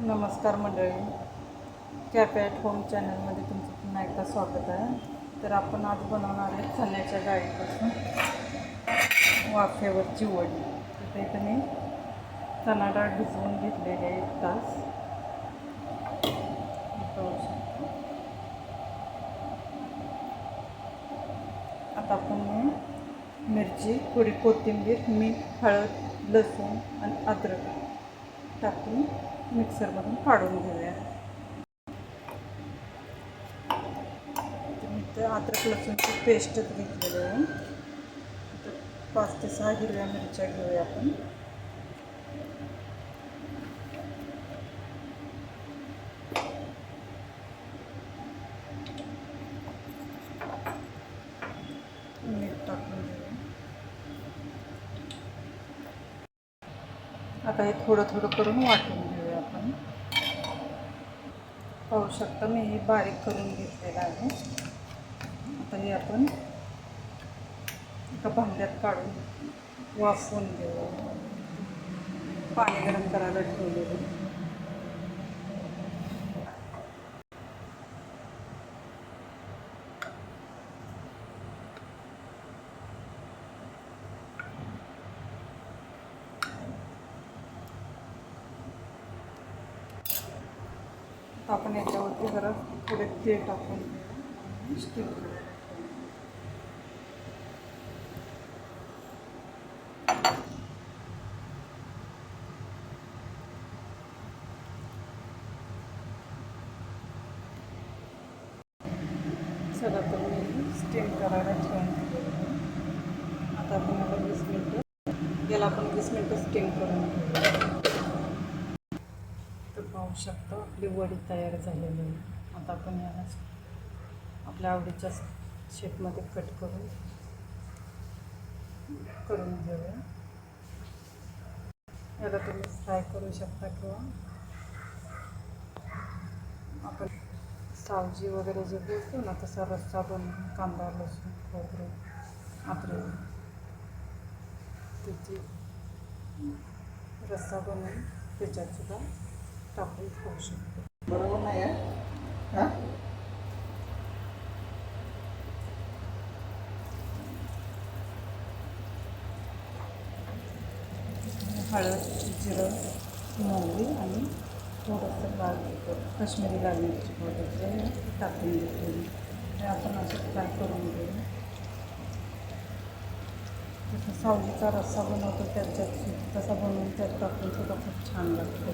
नमस्कार मंडळी, cafe at home चॅनलमध्ये तुमचं पुन्हा एकदा स्वागत आहे. तर आपण आज बनवणार आहे चण्याच्या डाळीपासून वाफेवरची वडी. तर इथं मी चणा डाळ भिजवून घेतलेली आहे 1 तास. आता आपण मिरची, थोडी कोथिंबीर, मीठ, हळद, लसूण आणि अद्रक टाकून मिक्सरमधून काढून घेऊया. मी तर अद्रक लसूणची पेस्टच घेतलेली आहे. 5 ते 6 हिरव्या मिरच्या घेऊया आपण. मीठ टाकून घेऊया. आता हे थोडं थोडं करून वाटून घेऊया आपण. पाहू शकता मी हे बारीक करून घेतलेलं आहे. आता हे आपण एका भांड्यात काढून वाफवून घेऊया. पाणी गरम करायला ठेवलेलं. आपण याच्यावरती जरा थोडे तेल टाकून स्टीम करायला. चला तर मी स्टीम करायला ठेवून दिलेलं. आता आपण याला 20 मिनटं आपण 20 मिनटं स्टीम करून घेऊया. तर पाहू शकतो आपली वडी तयार झालेली आहे. आता आपण याला आपल्या आवडीच्या शेपमध्ये कट करून घेऊया. याला तुम्ही फ्राय करू शकता किंवा आपण सावजी वगैरे जे बोलतो ना तसा रस्सा बनवून कांदा, लसूण, खोबरं, अद्रक त्याची रस्सा बनवून त्याच्यात सुद्धा टाकून खाऊ शकतो. बरोबर नाही आहे. हां, हळद, जिरं, मोहरी आणि थोडंसं लाल तिखट, काश्मीरी लाल मिरची पावडर जे टाकून घेतलेली ते आपण असं फ्राय करून घेऊ. जसं सावलीचा रस्सा बनवतो त्याच्यात तसा बनवून त्यात टाकून सुद्धा खूप छान लागतो.